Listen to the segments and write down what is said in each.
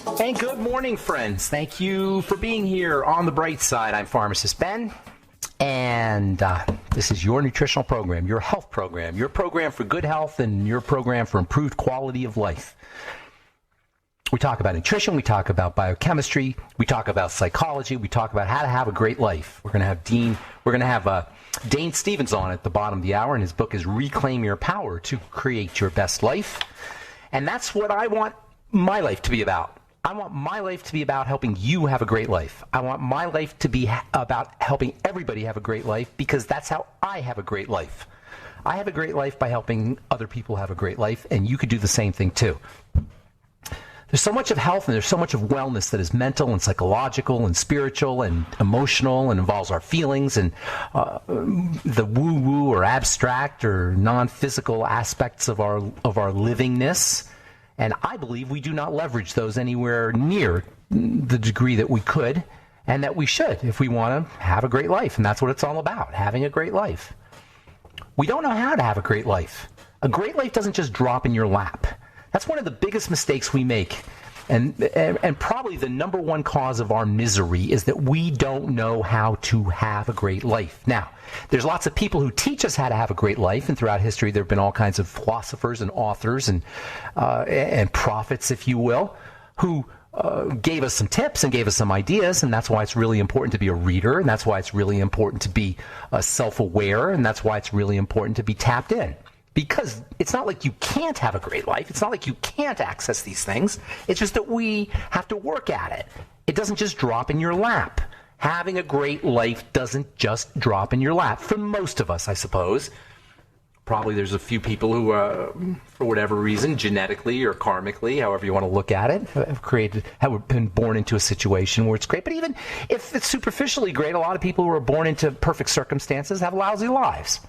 And good morning, friends. Thank you for being here on the bright side. I'm Pharmacist Ben, and this is your nutritional program, your health program, your program for good health, and your program for improved quality of life. We talk about nutrition, we talk about biochemistry, we talk about psychology, we talk about how to have a great life. We're going to have Dane Stevens on at the bottom of the hour, and his book is Reclaim Your Power to Create Your Best Life. And that's what I want my life to be about. I want my life to be about helping you have a great life. I want my life to be about helping everybody have a great life, because that's how I have a great life. I have a great life by helping other people have a great life, and you could do the same thing too. There's so much of health and there's so much of wellness that is mental and psychological and spiritual and emotional and involves our feelings and the woo-woo or abstract or non-physical aspects of our livingness. And I believe we do not leverage those anywhere near the degree that we could and that we should if we want to have a great life. And that's what it's all about, having a great life. We don't know how to have a great life. A great life doesn't just drop in your lap. That's one of the biggest mistakes we make. And probably the number one cause of our misery is that we don't know how to have a great life. Now, there's lots of people who teach us how to have a great life, and throughout history there have been all kinds of philosophers and authors and prophets, if you will, who gave us some tips and gave us some ideas, and that's why it's really important to be a reader, and that's why it's really important to be self-aware, and that's why it's really important to be tapped in. Because it's not like you can't have a great life. It's not like you can't access these things. It's just that we have to work at it. It doesn't just drop in your lap. Having a great life doesn't just drop in your lap. For most of us, I suppose. Probably there's a few people who, for whatever reason, genetically or karmically, however you want to look at it, have been born into a situation where it's great. But even if it's superficially great, a lot of people who are born into perfect circumstances have lousy lives.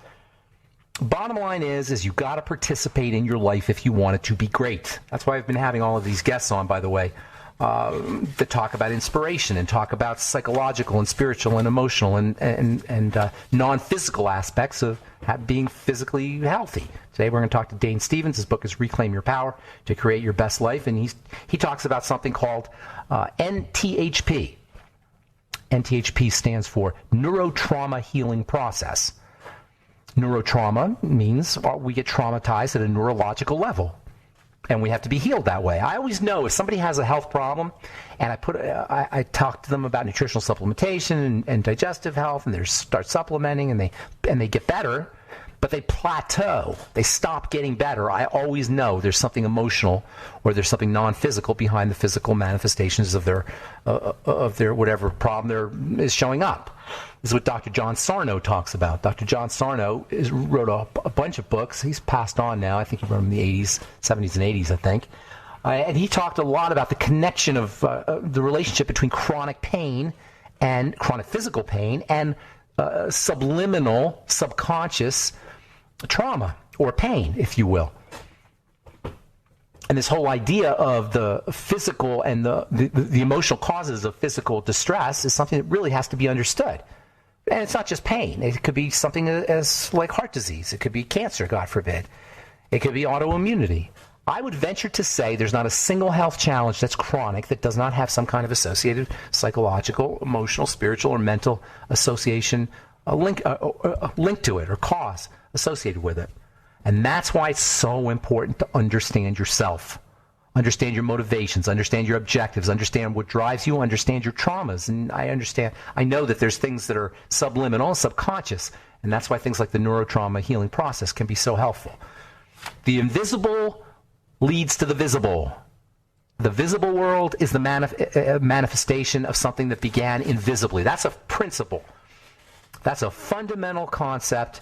Bottom line is you got to participate in your life if you want it to be great. That's why I've been having all of these guests on, by the way, that talk about inspiration and talk about psychological and spiritual and emotional and non-physical aspects of being physically healthy. Today we're going to talk to Dane Stevens. His book is Reclaim Your Power to Create Your Best Life, and he talks about something called NTHP. NTHP stands for Neurotrauma Healing Process. Neurotrauma means we get traumatized at a neurological level, and we have to be healed that way. I always know if somebody has a health problem, and I talk to them about nutritional supplementation and digestive health, and they start supplementing, and they get better, but they plateau. They stop getting better. I always know there's something emotional or there's something non-physical behind the physical manifestations of their whatever problem is showing up. This is what Dr. John Sarno talks about. Dr. John Sarno wrote a bunch of books. He's passed on now. I think he wrote them in the 80s, 70s and 80s, I think. And he talked a lot about the connection of the relationship between chronic pain and chronic physical pain and subliminal, subconscious trauma or pain, if you will. And this whole idea of the physical and the emotional causes of physical distress is something that really has to be understood. And it's not just pain. It could be something as like heart disease. It could be cancer, God forbid. It could be autoimmunity. I would venture to say there's not a single health challenge that's chronic that does not have some kind of associated psychological, emotional, spiritual, or mental association, a link to it or cause associated with it. And that's why it's so important to understand yourself, understand your motivations, understand your objectives, understand what drives you, understand your traumas. And I know that there's things that are subliminal, subconscious, and that's why things like the neurotrauma healing process can be so helpful. The invisible leads to the visible. The visible world is the manifestation of something that began invisibly. That's a principle. That's a fundamental concept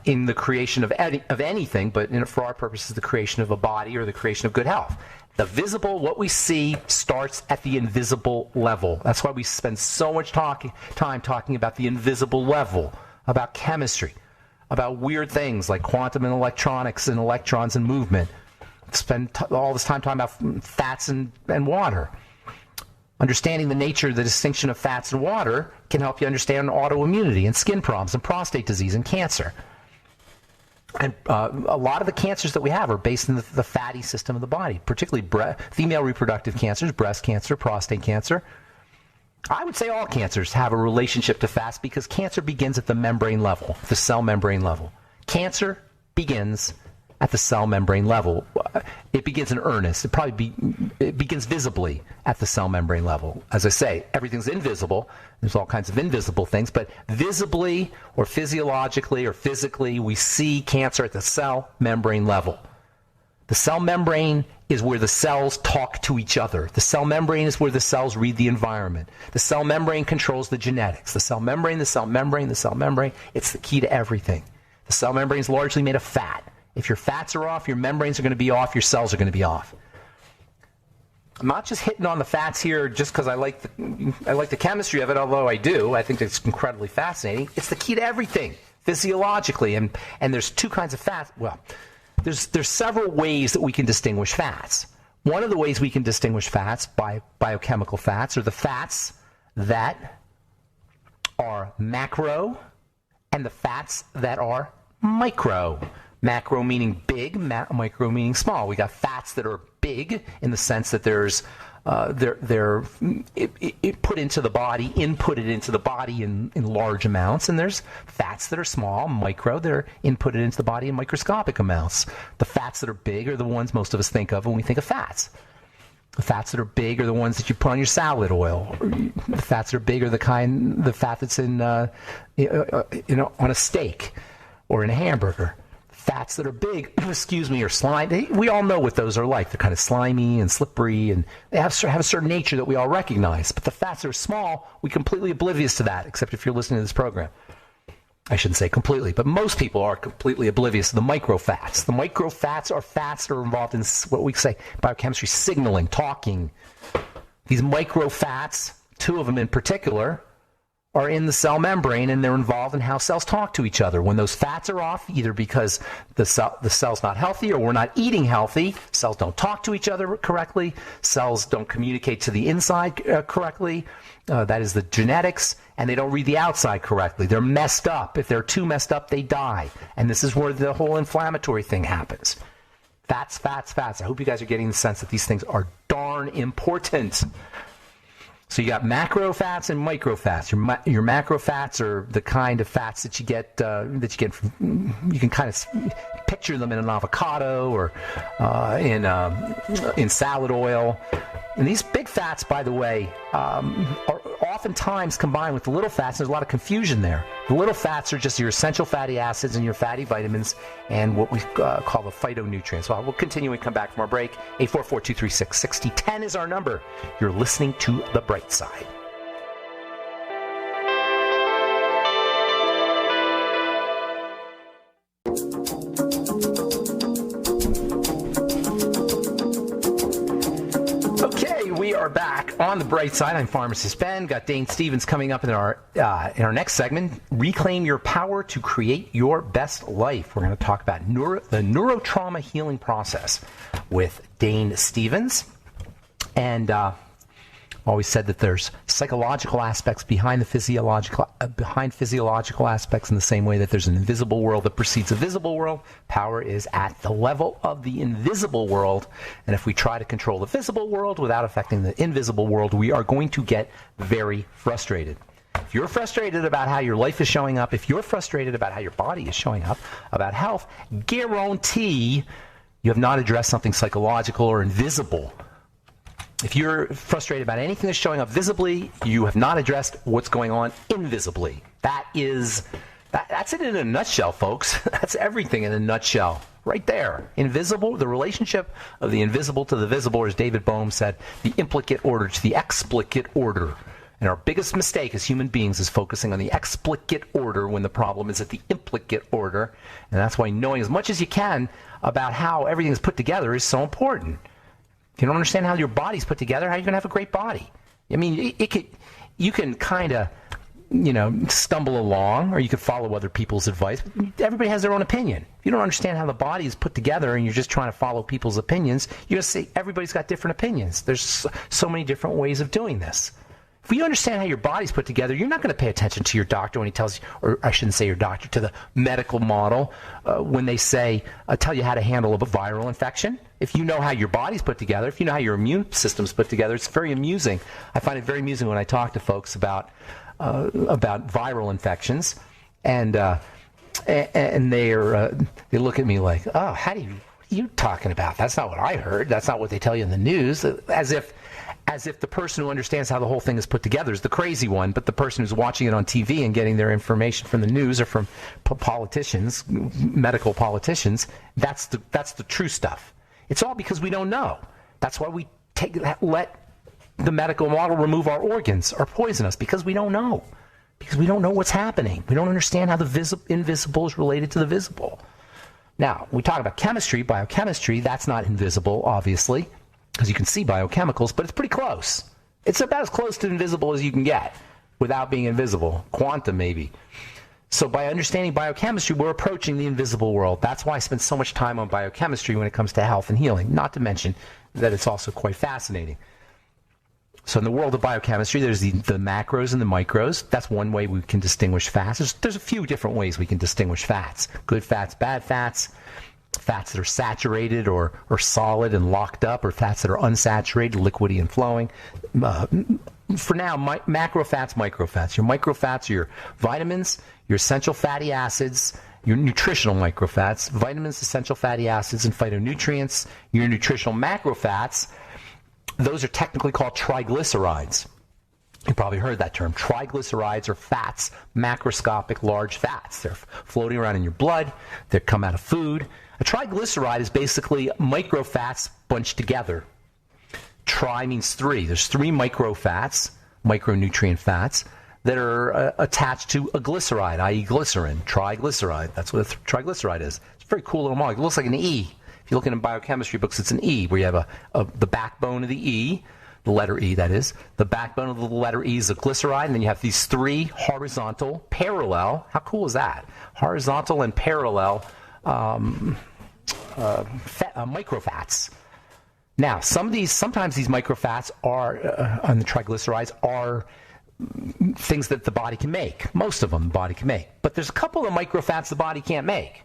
in the creation of anything, but for our purposes, the creation of a body or the creation of good health. The visible, what we see, starts at the invisible level. That's why we spend so much time talking about the invisible level, about chemistry, about weird things like quantum and electronics and electrons and movement. Spend all this time talking about fats and water. Understanding the nature, the distinction of fats and water can help you understand autoimmunity and skin problems and prostate disease and cancer. And a lot of the cancers that we have are based in the fatty system of the body, particularly female reproductive cancers, breast cancer, prostate cancer. I would say all cancers have a relationship to fats because cancer begins at the membrane level, the cell membrane level. Cancer begins at the cell membrane level. It begins in earnest. It begins visibly at the cell membrane level. As I say, everything's invisible. There's all kinds of invisible things, but visibly or physiologically or physically, we see cancer at the cell membrane level. The cell membrane is where the cells talk to each other. The cell membrane is where the cells read the environment. The cell membrane controls the genetics. The cell membrane, the cell membrane, the cell membrane, it's the key to everything. The cell membrane is largely made of fat. If your fats are off, your membranes are going to be off, your cells are going to be off. I'm not just hitting on the fats here just because I like the chemistry of it, although I do. I think it's incredibly fascinating. It's the key to everything physiologically, and there's two kinds of fats. Well, there's several ways that we can distinguish fats. One of the ways we can distinguish fats by biochemical fats are the fats that are macro and the fats that are micro. Macro meaning big, micro meaning small. We got fats that are big in the sense that they're put into the body, inputted into the body in large amounts, and there's fats that are small, micro, that are inputted into the body in microscopic amounts. The fats that are big are the ones most of us think of when we think of fats. The fats that are big are the ones that you put on your salad oil. The fats that are big are the fat that's in on a steak or in a hamburger. Fats that are big, are slimy. We all know what those are like. They're kind of slimy and slippery, and they have a certain nature that we all recognize. But the fats that are small, we're completely oblivious to that, except if you're listening to this program. I shouldn't say completely, but most people are completely oblivious to the microfats. The microfats are fats that are involved in what we say biochemistry, signaling, talking. These microfats, two of them in particular, are in the cell membrane, and they're involved in how cells talk to each other. When those fats are off, either because the cell's not healthy or we're not eating healthy, cells don't talk to each other correctly, cells don't communicate to the inside correctly, that is the genetics, and they don't read the outside correctly. They're messed up. If they're too messed up, they die. And this is where the whole inflammatory thing happens. Fats, fats, fats. I hope you guys are getting the sense that these things are darn important. So you got macro fats and micro fats. Your macro fats are the kind of fats that you get from, you can kind of picture them in an avocado or in salad oil. And these big fats, by the way, are oftentimes combined with the little fats. There's a lot of confusion there. The little fats are just your essential fatty acids and your fatty vitamins and what we call the phytonutrients. Well, we'll continue and come back from our break. 844-236-6010 is our number. You're listening to The Bright Side. Are back on The Bright Side. I'm Pharmacist Ben. Got Dane Stevens coming up in our next segment. Reclaim your power to create your best life. We're going to talk about the neurotrauma healing process with Dane Stevens. And always said that there's psychological aspects behind the physiological aspects, in the same way that there's an invisible world that precedes a visible world. Power is at the level of the invisible world, and if we try to control the visible world without affecting the invisible world, we are going to get very frustrated. If you're frustrated about how your life is showing up, if you're frustrated about how your body is showing up, about health, guarantee you have not addressed something psychological or invisible. If you're frustrated about anything that's showing up visibly, you have not addressed what's going on invisibly. That's it in a nutshell, folks. That's everything in a nutshell. Right there. Invisible, the relationship of the invisible to the visible, or as David Bohm said, the implicate order to the explicate order. And our biggest mistake as human beings is focusing on the explicate order when the problem is at the implicate order. And that's why knowing as much as you can about how everything is put together is so important. If you don't understand how your body's put together, how are you going to have a great body? I mean, you can kind of, stumble along, or you could follow other people's advice. Everybody has their own opinion. If you don't understand how the body is put together and you're just trying to follow people's opinions, you're going to say everybody's got different opinions. There's so many different ways of doing this. If you understand how your body's put together, you're not going to pay attention to your doctor when he tells you, or I shouldn't say your doctor, to the medical model when they say, tell you how to handle a viral infection. If you know how your body's put together, if you know how your immune system's put together, it's very amusing. I find it very amusing when I talk to folks about viral infections, and they look at me like, oh, what are you talking about? That's not what I heard. That's not what they tell you in the news. As if the person who understands how the whole thing is put together is the crazy one, but the person who's watching it on TV and getting their information from the news or from politicians, medical politicians, that's the true stuff. It's all because we don't know. That's why we let the medical model remove our organs or poison us, because we don't know. Because we don't know what's happening. We don't understand how the invisible is related to the visible. Now, we talk about chemistry, biochemistry. That's not invisible, obviously, because you can see biochemicals, but it's pretty close. It's about as close to invisible as you can get without being invisible. Quantum, maybe. So by understanding biochemistry, we're approaching the invisible world. That's why I spend so much time on biochemistry when it comes to health and healing, not to mention that it's also quite fascinating. So in the world of biochemistry, there's the macros and the micros. That's one way we can distinguish fats. There's a few different ways we can distinguish fats. Good fats, bad fats. Fats that are saturated or solid and locked up, or fats that are unsaturated, liquidy and flowing. For now, macro fats, micro fats. Your micro fats are your vitamins, your essential fatty acids, your nutritional micro fats, vitamins, essential fatty acids, and phytonutrients. Your nutritional macro fats, those are technically called triglycerides. You probably heard that term. Triglycerides are fats, macroscopic large fats. They're floating around in your blood. They come out of food. A triglyceride is basically microfats bunched together. Tri means three. There's three microfats, micronutrient fats, that are attached to a glyceride, i.e. glycerin, triglyceride. That's what a triglyceride is. It's a very cool little molecule. It looks like an E. If you look in biochemistry books, it's an E, where you have the backbone of the E, the letter E, that is. The backbone of the letter E is a glyceride, and then you have these three horizontal, parallel, how cool is that? Horizontal and parallel microfats. Now, sometimes these microfats are, on the triglycerides, are things that the body can make. Most of them the body can make. But there's a couple of microfats the body can't make.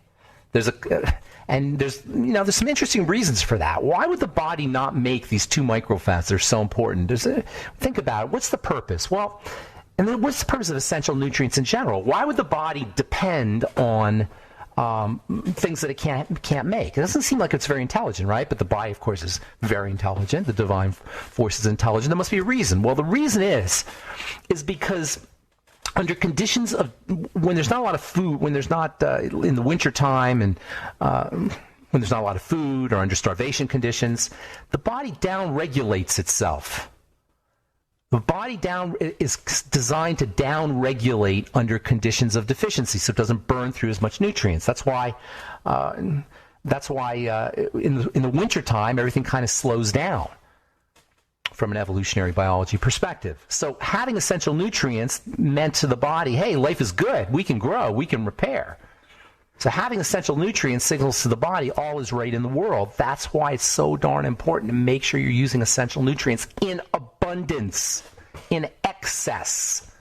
There's some interesting reasons for that. Why would the body not make these two microfats that are so important? Think about it. What's the purpose? Well, and then what's the purpose of essential nutrients in general? Why would the body depend on things that it can't make? It doesn't seem like it's very intelligent, right? But the body, of course, is very intelligent. The divine force is intelligent. There must be a reason. Well, the reason is because under conditions of when there's not a lot of food, when there's not in the winter time, and when there's not a lot of food, or under starvation conditions, the body down-regulates itself. The body is designed to down-regulate under conditions of deficiency, so it doesn't burn through as much nutrients. That's why in the wintertime, everything kind of slows down from an evolutionary biology perspective. So having essential nutrients meant to the body, hey, life is good. We can grow. We can repair. So having essential nutrients signals to the body all is right in the world. That's why it's so darn important to make sure you're using essential nutrients in abundance, in excess.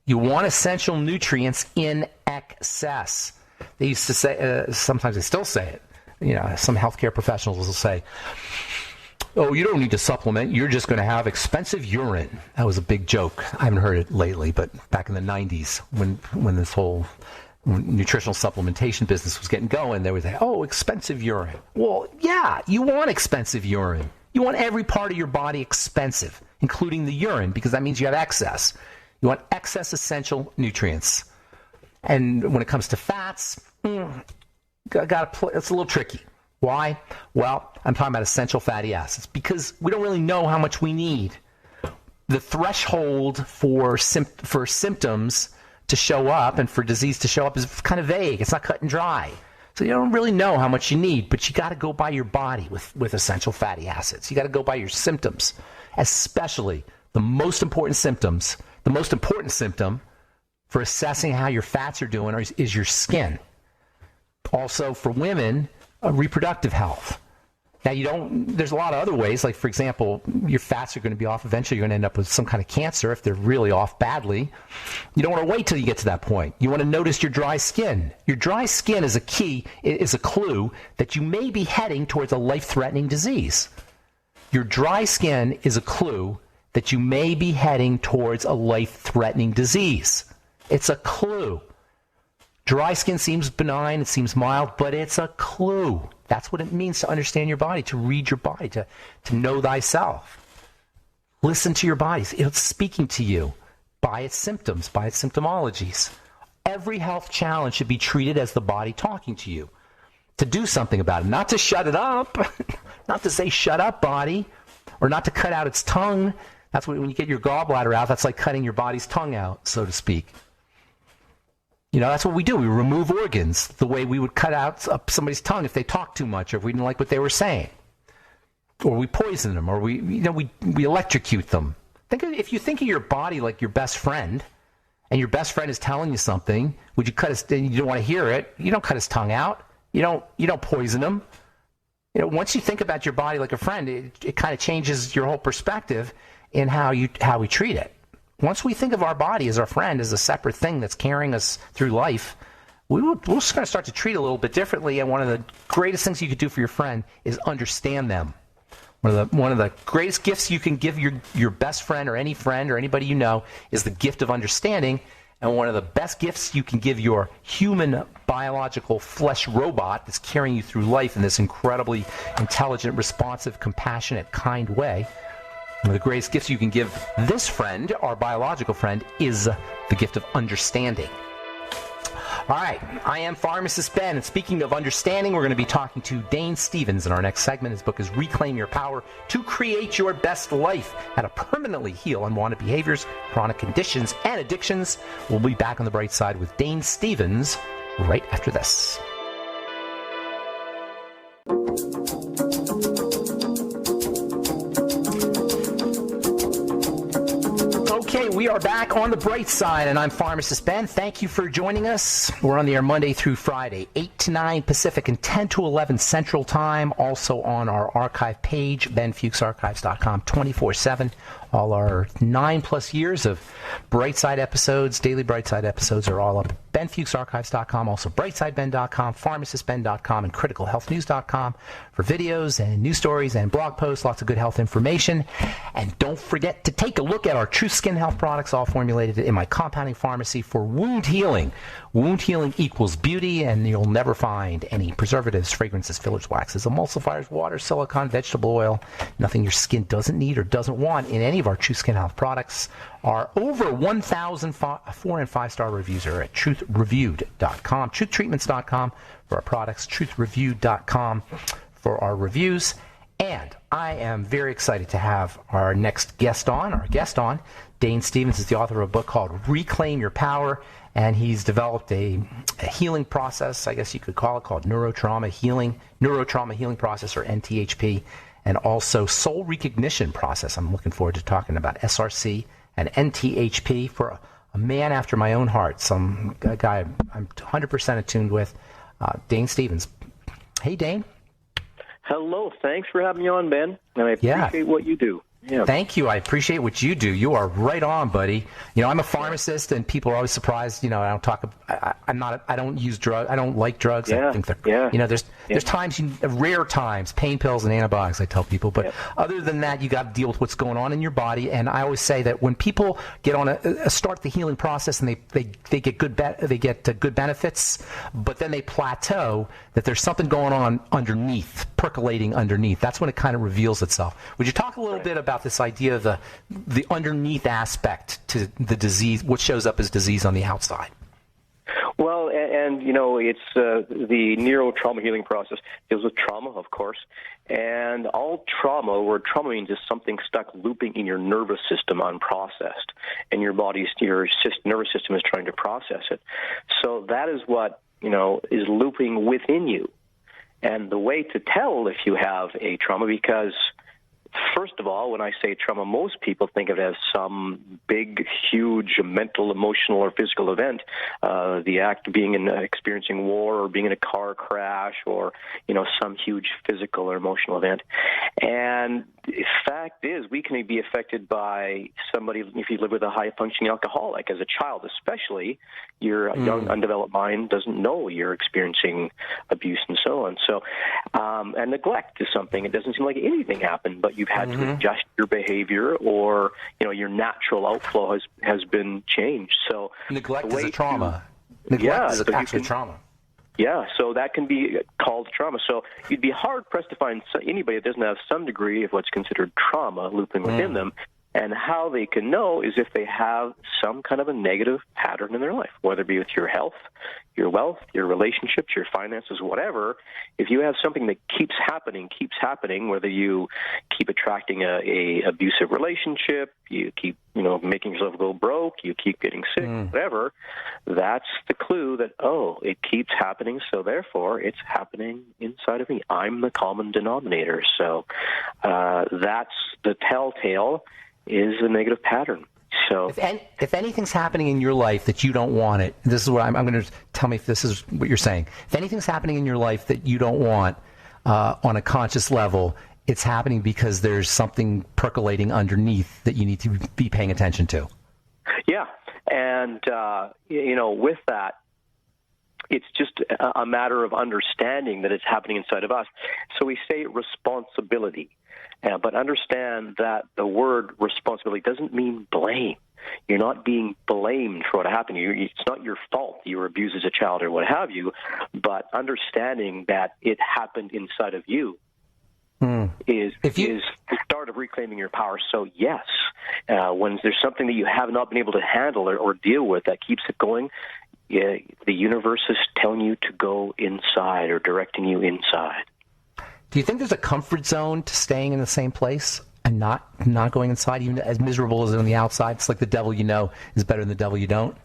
You want essential nutrients in excess. They used to say, sometimes they still say it. Some healthcare professionals will say, oh, you don't need to supplement. You're just going to have expensive urine. That was a big joke. I haven't heard it lately, but back in the 90s when this whole nutritional supplementation business was getting going, they would say, oh, expensive urine. Well, yeah, you want expensive urine. You want every part of your body expensive, including the urine, because that means you have excess. You want excess essential nutrients. And when it comes to fats, it's a little tricky. Why? Well, I'm talking about essential fatty acids, because we don't really know how much we need. The threshold for symptoms to show up and for disease to show up is kind of vague. It's not cut and dry. So you don't really know how much you need, but you got to go by your body with essential fatty acids. You got to go by your symptoms, especially the most important symptoms. The most important symptom for assessing how your fats are doing is your skin. Also, for women, reproductive health. Now, there's a lot of other ways. Like, for example, your fats are going to be off. Eventually, you're going to end up with some kind of cancer if they're really off badly. You don't want to wait till you get to that point. You want to notice your dry skin. Your dry skin is a clue that you may be heading towards a life-threatening disease. Your dry skin is a clue that you may be heading towards a life-threatening disease. It's a clue. Dry skin seems benign, it seems mild, but it's a clue. That's what it means to understand your body, to read your body, to know thyself. Listen to your body. It's speaking to you by its symptoms, by its symptomologies. Every health challenge should be treated as the body talking to you, to do something about it, not to shut it up, not to say, shut up, body, or not to cut out its tongue. That's when you get your gallbladder out, that's like cutting your body's tongue out, so to speak. That's what we do. We remove organs the way we would cut out somebody's tongue if they talk too much or if we didn't like what they were saying. Or we poison them, or we electrocute them. If you think of your body like your best friend, and your best friend is telling you something, would you cut his, and you don't want to hear it, you don't cut his tongue out. You don't poison him. Once you think about your body like a friend, it kind of changes your whole perspective in how we treat it. Once we think of our body as our friend, as a separate thing that's carrying us through life, we're just going to start to treat it a little bit differently. And one of the greatest things you could do for your friend is understand them. One of the greatest gifts you can give your best friend or anybody you know is the gift of understanding. And one of the best gifts you can give your human biological flesh robot that's carrying you through life in this incredibly intelligent, responsive, compassionate, kind way, one of the greatest gifts you can give this friend, our biological friend, is the gift of understanding. All right, I am Pharmacist Ben, and speaking of understanding, we're going to be talking to Dane Stevens in our next segment. His book is Reclaim Your Power to Create Your Best Life, How to Permanently Heal Unwanted Behaviors, Chronic Conditions, and Addictions. We'll be back on the bright side with Dane Stevens right after this. Okay, we are back on the bright side, and I'm Pharmacist Ben. Thank you for joining us. We're on the air Monday through Friday, 8 to 9 Pacific and 10 to 11 Central Time. Also on our archive page, benfuchsarchives.com, 24/7. All our 9+ years of Brightside episodes, daily Brightside episodes, are all up at benfuchsarchives.com, also brightsideben.com, pharmacistben.com, and criticalhealthnews.com for videos and news stories and blog posts, lots of good health information. And don't forget to take a look at our True Skin Health products, all formulated in my compounding pharmacy for wound healing. Wound healing equals beauty, and you'll never find any preservatives, fragrances, fillers, waxes, emulsifiers, water, silicone, vegetable oil, nothing your skin doesn't need or doesn't want in any of our True Skin Health products. Our over 1,000 4- and 5-star reviews are at truthreviewed.com, truthtreatments.com for our products, truthreviewed.com for our reviews. And I am very excited to have our next guest on. Dane Stevens is the author of a book called Reclaim Your Power, and he's developed a healing process, I guess you could call it, called neurotrauma healing process, or NTHP, and also soul recognition process. I'm looking forward to talking about SRC and NTHP for a man after my own heart, some guy I'm 100% attuned with, Dane Stevens. Hey, Dane. Hello. Thanks for having me on, Ben. And I appreciate what you do. Yeah. Thank you. I appreciate what you do. You are right on, buddy. I'm a pharmacist, and people are always surprised. I don't talk. I don't use drugs. I don't like drugs. Yeah. I think they're. There's times, rare times, pain pills and antibiotics. I tell people, but other than that, you got to deal with what's going on in your body. And I always say that when people get on start the healing process and they get good good benefits, but then they plateau, that there's something going on underneath, percolating underneath. That's when it kind of reveals itself. Would you talk a little bit about this idea of the underneath aspect to the disease, what shows up as disease on the outside? Well, and it's the neurotrauma healing process deals with trauma, of course, and all trauma, where trauma means is something stuck looping in your nervous system unprocessed, and your nervous system is trying to process it. So that is what is looping within you, and the way to tell if you have a trauma, because First of all, when I say trauma, most people think of it as some big, huge mental, emotional, or physical event. The act of being experiencing war, or being in a car crash, or some huge physical or emotional event. And the fact is, we can be affected by somebody if you live with a high-functioning alcoholic. As a child, especially, your young, undeveloped mind doesn't know you're experiencing abuse and so on. So, and neglect is something. It doesn't seem like anything happened, but you've had to adjust your behavior, or your natural outflow has been changed. So neglect is a trauma. Neglect is actually trauma. Yeah, so that can be called trauma. So you'd be hard-pressed to find anybody that doesn't have some degree of what's considered trauma looping within them. And how they can know is if they have some kind of a negative pattern in their life, whether it be with your health, your wealth, your relationships, your finances, whatever. If you have something that keeps happening, whether you keep attracting a abusive relationship, you keep making yourself go broke, you keep getting sick, whatever, that's the clue that, it keeps happening, so therefore it's happening inside of me. I'm the common denominator. So that's the telltale is a negative pattern. So if anything's happening in your life that you don't want it, this is what I'm going to tell me if this is what you're saying. If anything's happening in your life that you don't want on a conscious level, it's happening because there's something percolating underneath that you need to be paying attention to. Yeah. And, with that, it's just a matter of understanding that it's happening inside of us. So we say responsibility. But understand that the word responsibility doesn't mean blame. You're not being blamed for what happened to you. It's not your fault you were abused as a child or what have you, but understanding that it happened inside of you is the start of reclaiming your power. So yes, when there's something that you have not been able to handle or deal with that keeps it going, the universe is telling you to go inside or directing you inside. Do you think there's a comfort zone to staying in the same place and not going inside, even as miserable as on the outside? It's like the devil you know is better than the devil you don't.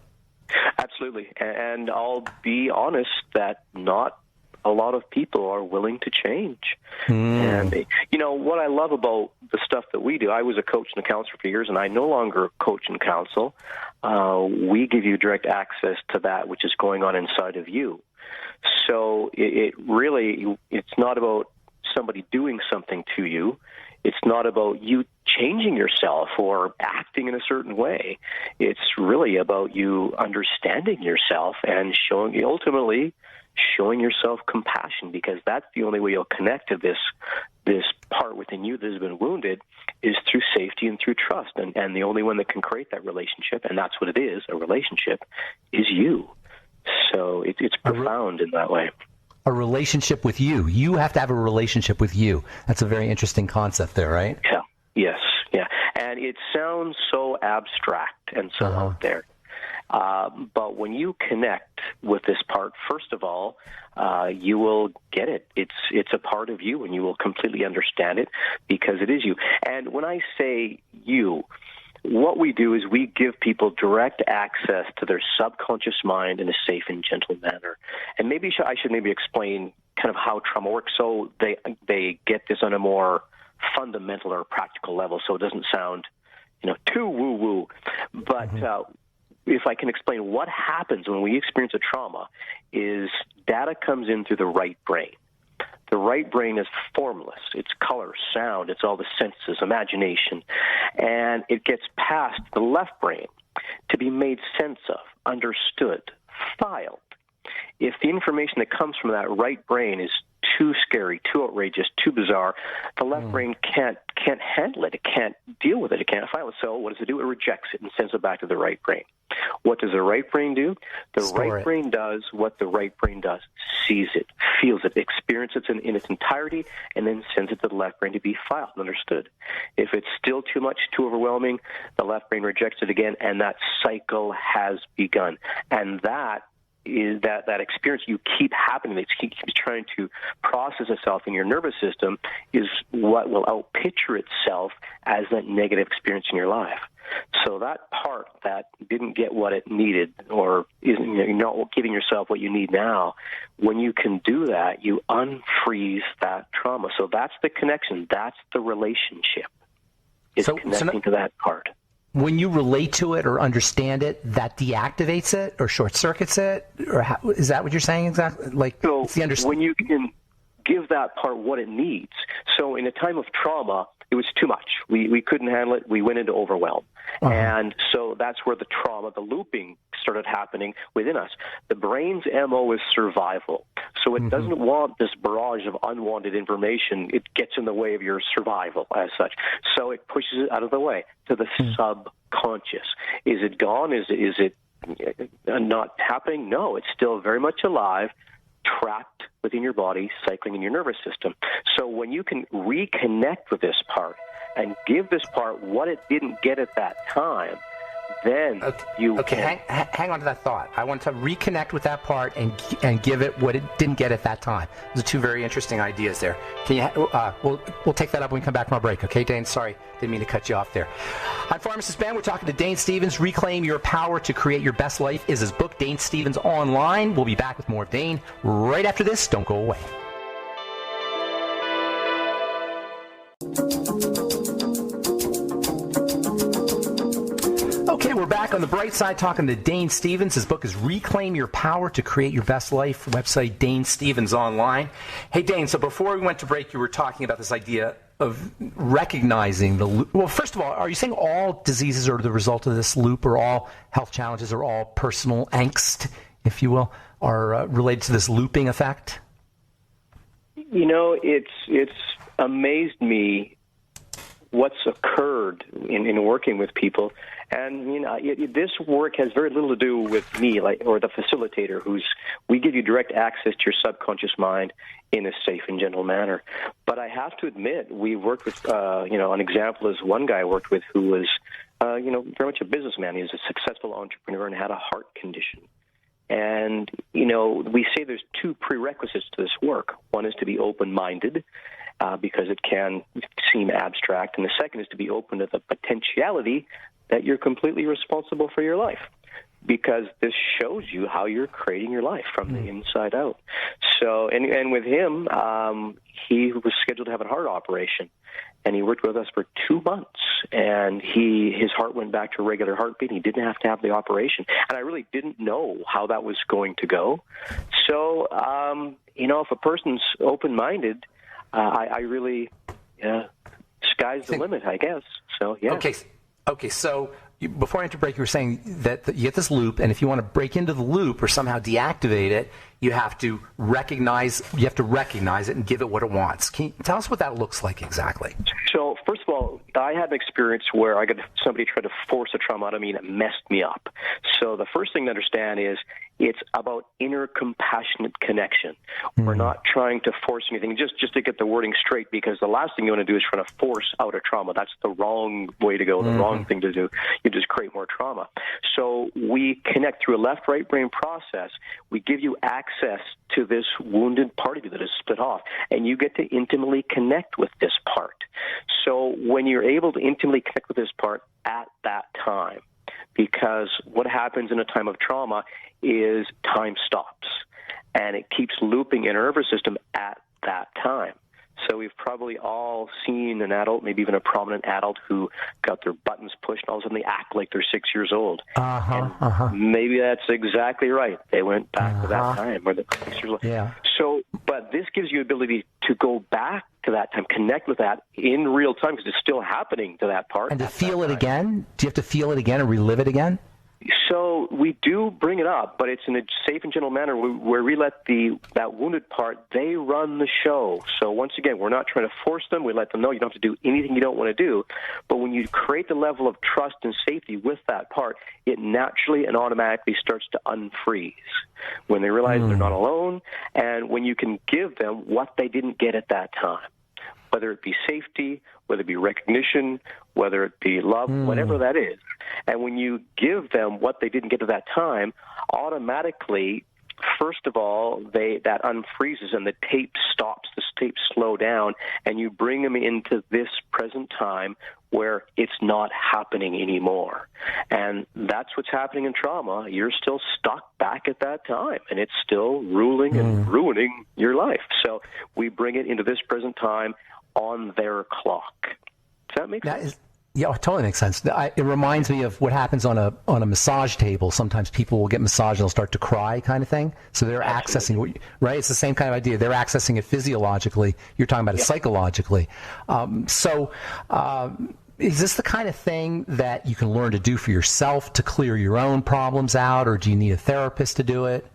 Absolutely. And I'll be honest that not a lot of people are willing to change. And, what I love about the stuff that we do, I was a coach and a counselor for years, and I no longer coach and counsel. We give you direct access to that which is going on inside of you. So it's not about somebody doing something to you. It's not about you changing yourself or acting in a certain way. It's really about you understanding yourself and ultimately showing yourself compassion, because that's the only way you'll connect to this part within you that has been wounded is through safety and through trust. And the only one that can create that relationship, and that's what it is, a relationship, is you. So it's profound in that way. A relationship with you. You have to have a relationship with you. That's a very interesting concept there, right? Yeah. Yes. Yeah. And it sounds so abstract and so out there. But when you connect with this part, first of all, you will get it. It's a part of you, and you will completely understand it because it is you. And when I say you, what we do is we give people direct access to their subconscious mind in a safe and gentle manner. And maybe I should explain kind of how trauma works so they get this on a more fundamental or practical level, so it doesn't sound too woo-woo. But if I can explain what happens when we experience a trauma is data comes in through the right brain. The right brain is formless. It's color, sound, it's all the senses, imagination. And it gets past the left brain to be made sense of, understood, filed. If the information that comes from that right brain is too scary, too outrageous, too bizarre, the left brain can't handle it. It can't deal with it. It can't file it. So what does it do? It rejects it and sends it back to the right brain. What does the right brain do? The right brain does what the right brain does. Sees it, feels it, experiences it in its entirety, and then sends it to the left brain to be filed and understood. If it's still too much, too overwhelming, the left brain rejects it again, and that cycle has begun. And that is that experience you keep happening, it keeps trying to process itself in your nervous system, is what will outpicture itself as that negative experience in your life. So that part that didn't get what it needed, or isn't, you're not giving yourself what you need now, when you can do that, you unfreeze that trauma. So that's the connection. That's the relationship, is connecting to that part. When you relate to it or understand it, that deactivates it or short circuits it, or is that what you're saying exactly? Like, so it's when you can give that part what it needs. So in a time of trauma, it was too much. We couldn't handle it. We went into overwhelm. Uh-huh. And so that's where the trauma, the looping started happening within us. The brain's MO is survival. So it doesn't want this barrage of unwanted information. It gets in the way of your survival as such. So it pushes it out of the way to the subconscious. Is it gone? Is it not happening? No, it's still very much alive, trapped within your body, cycling in your nervous system. So when you can reconnect with this part and give this part what it didn't get at that time, then you can... Hang on to that thought. I want to reconnect with that part and give it what it didn't get at that time. Those are two very interesting ideas there. Can you? We'll take that up when we come back from our break. Okay, Dane? Sorry, didn't mean to cut you off there. I'm Pharmacist Ben. We're talking to Dane Stevens. Reclaim Your Power to Create Your Best Life is his book, Dane Stevens Online. We'll be back with more of Dane right after this. Don't go away. Okay, we're back on the bright side talking to Dane Stevens. His book is Reclaim Your Power to Create Your Best Life. Website, Dane Stevens Online. Hey, Dane, so before we went to break, you were talking about this idea of recognizing the loop. Well, first of all, are you saying all diseases are the result of this loop, or all health challenges, or all personal angst, if you will, are related to this looping effect? You know, it's amazed me what's occurred in working with people. And, you know, this work has very little to do with me, or the facilitator, we give you direct access to your subconscious mind in a safe and gentle manner. But I have to admit, we worked with, an example is one guy I worked with who was, very much a businessman. He was a successful entrepreneur and had a heart condition. And, we say there's two prerequisites to this work. One is to be open-minded, because it can seem abstract. And the second is to be open to the potentiality that you're completely responsible for your life, because this shows you how you're creating your life from the inside out. So, and with him, he was scheduled to have a heart operation, and he worked with us for 2 months, and his heart went back to a regular heartbeat. He didn't have to have the operation, and I really didn't know how that was going to go. So, if a person's open-minded, I really, sky's the limit, I guess. So, yeah. Okay, so before I had to break, you were saying that you get this loop, and if you want to break into the loop or somehow deactivate it, you have to recognize it and give it what it wants. Can you tell us what that looks like exactly? So, first of all, I had an experience where I got somebody try to force a trauma out of me, and it messed me up. So the first thing to understand is it's about inner compassionate connection. We're not trying to force anything, just to get the wording straight, because the last thing you want to do is try to force out a trauma. That's the wrong way to go, the wrong thing to do. You just create more trauma. So we connect through a left-right brain process. We give you access to this wounded part of you that is split off, and you get to intimately connect with this part. So when you're able to intimately connect with this part at that time, because what happens in a time of trauma is time stops, and it keeps looping in our nervous system at that time. So we've probably all seen an adult, maybe even a prominent adult, who got their buttons pushed, and all of a sudden they act like they're 6 years old. Maybe that's exactly right. They went back to that time where they're 6 years old. Yeah. So, but this gives you the ability to go back to that time, connect with that in real time, because it's still happening to that part. And to feel it again? Do you have to feel it again and relive it again? So we do bring it up, but it's in a safe and gentle manner where we let that wounded part, they run the show. So once again, we're not trying to force them. We let them know you don't have to do anything you don't want to do. But when you create the level of trust and safety with that part, it naturally and automatically starts to unfreeze when they realize they're not alone, and when you can give them what they didn't get at that time, whether it be safety, whether it be recognition, whether it be love, whatever that is. And when you give them what they didn't get at that time, automatically First of all, that unfreezes and the tape stops, the tape slow down, and you bring them into this present time where it's not happening anymore. And that's what's happening in trauma. You're still stuck back at that time, and it's still ruling and ruining your life. So we bring it into this present time on their clock. Does that make sense? Yeah, it totally makes sense. It reminds me of what happens on a massage table. Sometimes people will get massaged and they'll start to cry, kind of thing. So they're accessing, right? It's the same kind of idea. They're accessing it physiologically. You're talking about it psychologically. Is this the kind of thing that you can learn to do for yourself to clear your own problems out, or do you need a therapist to do it?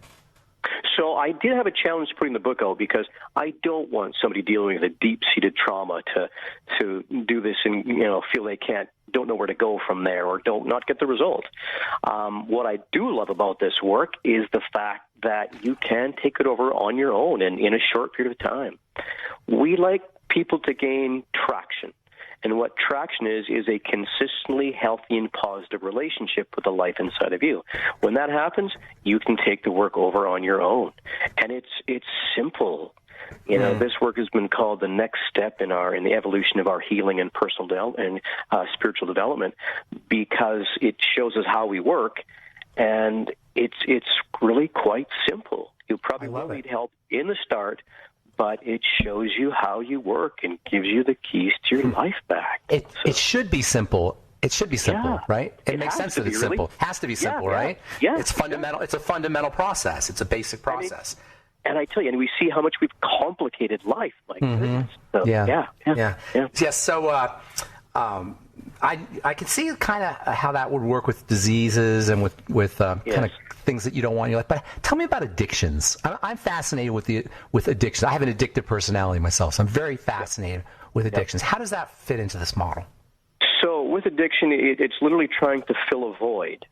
So I did have a challenge putting the book out because I don't want somebody dealing with a deep-seated trauma to do this and feel they don't know where to go from there or not get the result. What I do love about this work is the fact that you can take it over on your own and in a short period of time. We like people to gain traction. And what traction is a consistently healthy and positive relationship with the life inside of you. When that happens, you can take the work over on your own. And it's simple. This work has been called the next step in the evolution of our healing and personal and spiritual development, because it shows us how we work, and it's really quite simple. You probably will need help in the start, but it shows you how you work and gives you the keys to your life back. It should be simple. It should be simple, right? It makes sense that it's simple. Has to be simple, right? Yeah. It's fundamental. It's a fundamental process. It's a basic process. And I tell you, and we see how much we've complicated life like this. So, yeah. So I can see kind of how that would work with diseases and with kind of things that you don't want in your life. But tell me about addictions. I'm fascinated with addictions. I have an addictive personality myself, so I'm very fascinated with addictions. How does that fit into this model? So with addiction, it's literally trying to fill a void.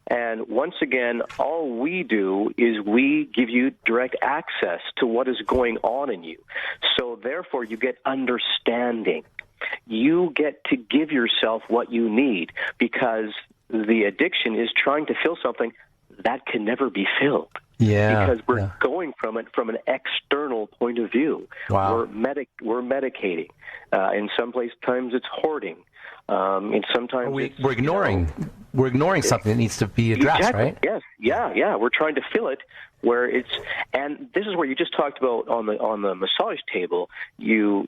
And once again, all we do is we give you direct access to what is going on in you. So therefore, you get understanding. You get to give yourself what you need, because the addiction is trying to fill something that can never be filled. Yeah, because we're going from it from an external point of view. Wow. We're medicating. In some times it's hoarding. And sometimes we're ignoring something that needs to be addressed, exactly. right? Yes, yeah. We're trying to fill it where and this is where you just talked about on the massage table. You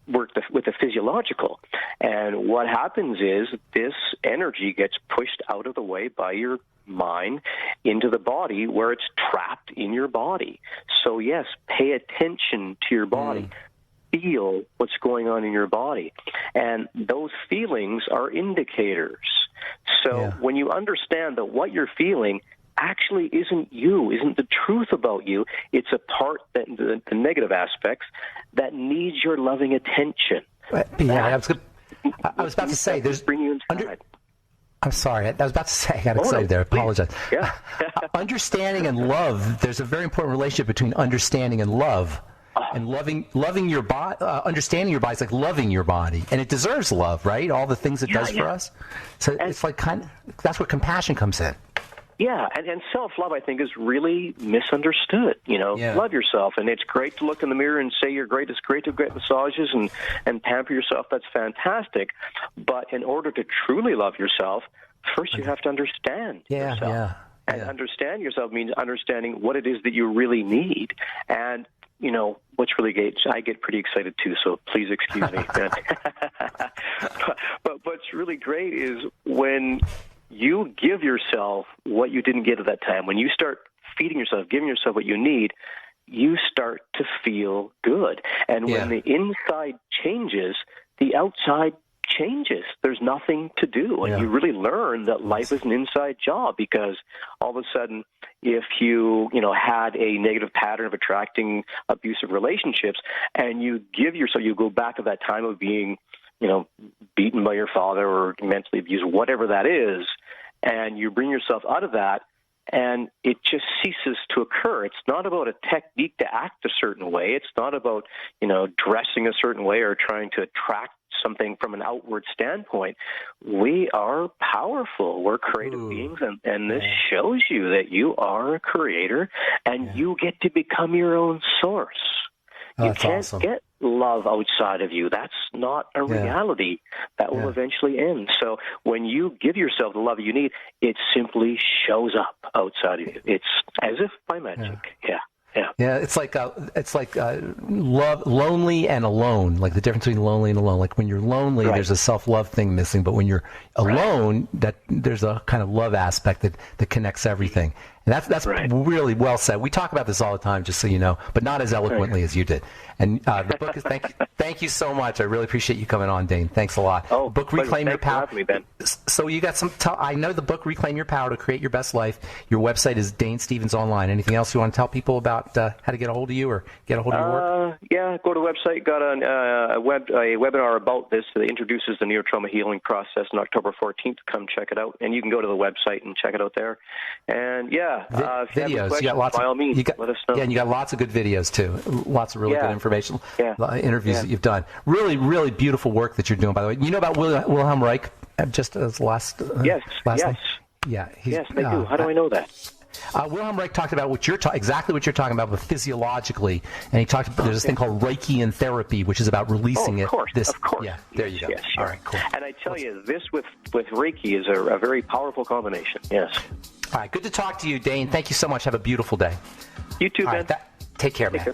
work with the physiological, and what happens is this energy gets pushed out of the way by your mind into the body, where it's trapped in your body. So yes, pay attention to your body. Feel what's going on in your body. And those feelings are indicators. So when you understand that what you're feeling actually isn't you, isn't the truth about you, it's a part, that the negative aspects, that needs your loving attention. I was about to say, there's... Bring you inside. I'm sorry. I was about to say, I got excited there. I apologize. Yeah. Understanding and love, there's a very important relationship between understanding and love. And loving your body, understanding your body is like loving your body, and it deserves love, right? All the things it does for us. So it's like that's where compassion comes in. Yeah, and self-love, I think, is really misunderstood. Love yourself, and it's great to look in the mirror and say you're great. It's great to get massages and pamper yourself. That's fantastic. But in order to truly love yourself, first you have to understand yourself. And understand yourself means understanding what it is that you really need. And what's really great, I get pretty excited too, so please excuse me. But what's really great is when you give yourself what you didn't get at that time, when you start feeding yourself, giving yourself what you need, you start to feel good. And when the inside changes, the outside changes. There's nothing to do. And you really learn that life is an inside job, because all of a sudden, if you had a negative pattern of attracting abusive relationships, and you go back to that time of being, beaten by your father or mentally abused, whatever that is, and you bring yourself out of that, and it just ceases to occur. It's not about a technique to act a certain way. It's not about, dressing a certain way or trying to attract something from an outward standpoint, we are powerful. We're creative beings, and this shows you that you are a creator, and you get to become your own source. You can't get love outside of you. That's not a reality. That will eventually end. So when you give yourself the love you need, it simply shows up outside of you. It's as if by magic. Yeah, it's like love, lonely and alone. Like the difference between lonely and alone. Like when you're lonely, there's a self-love thing missing, but when you're alone, that there's a kind of love aspect that connects everything. And that's really well said. We talk about this all the time, just so you know, but not as eloquently as you did. And the book is thank you so much. I really appreciate you coming on, Dane. Thanks a lot. Oh, book Reclaim Your Power. Me, Ben. So you got some. I know the book Reclaim Your Power to Create Your Best Life. Your website is Dane Stevens Online. Anything else you want to tell people about how to get a hold of you or get a hold of your work? Yeah, go to the website. Got a webinar about this that introduces the neurotrauma healing process on October 14th. Come check it out, and you can go to the website and check it out there. And if you have you got lots by all means, let us know. Yeah, and you got lots of good videos too. Lots of really good information. Interviews that you've done. Really, really beautiful work that you're doing. By the way, you know about Wilhelm Reich? Just as last. Yes. Name? Yeah. Yes, they do. How do I know that? Wilhelm Reich talked about exactly what you're talking about, but physiologically, and he talked about there's this thing called Reichian therapy, which is about releasing of course. Yeah, there you go. Yes, all right, cool. And I tell you, this with Reiki is a very powerful combination. Yes. All right, good to talk to you, Dane. Thank you so much. Have a beautiful day. You too, Ben. Take care, man.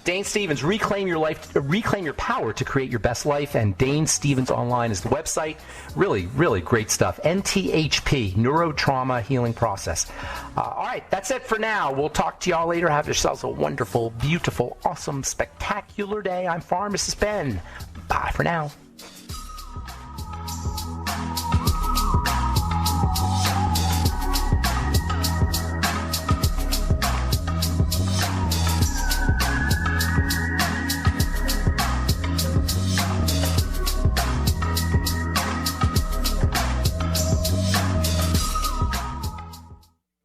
Dane Stevens, Reclaim Your Power to Create Your Best Life, and Dane Stevens Online is the website. Really, really great stuff. NTHP, Neurotrauma Healing Process. All right, that's it for now. We'll talk to y'all later. Have yourselves a wonderful, beautiful, awesome, spectacular day. I'm Pharmacist Ben. Bye for now.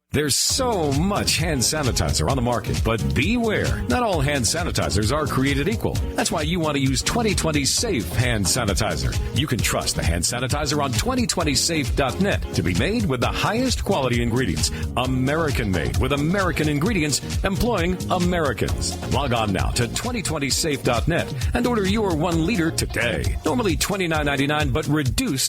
There's so much hand sanitizer on the market, but beware, not all hand sanitizers are created equal. That's why you want to use 2020 Safe Hand Sanitizer. You can trust the hand sanitizer on 2020safe.net to be made with the highest quality ingredients, American made with American ingredients, employing Americans. Log on now to 2020safe.net and order your 1 liter today. Normally $29.99, but reduced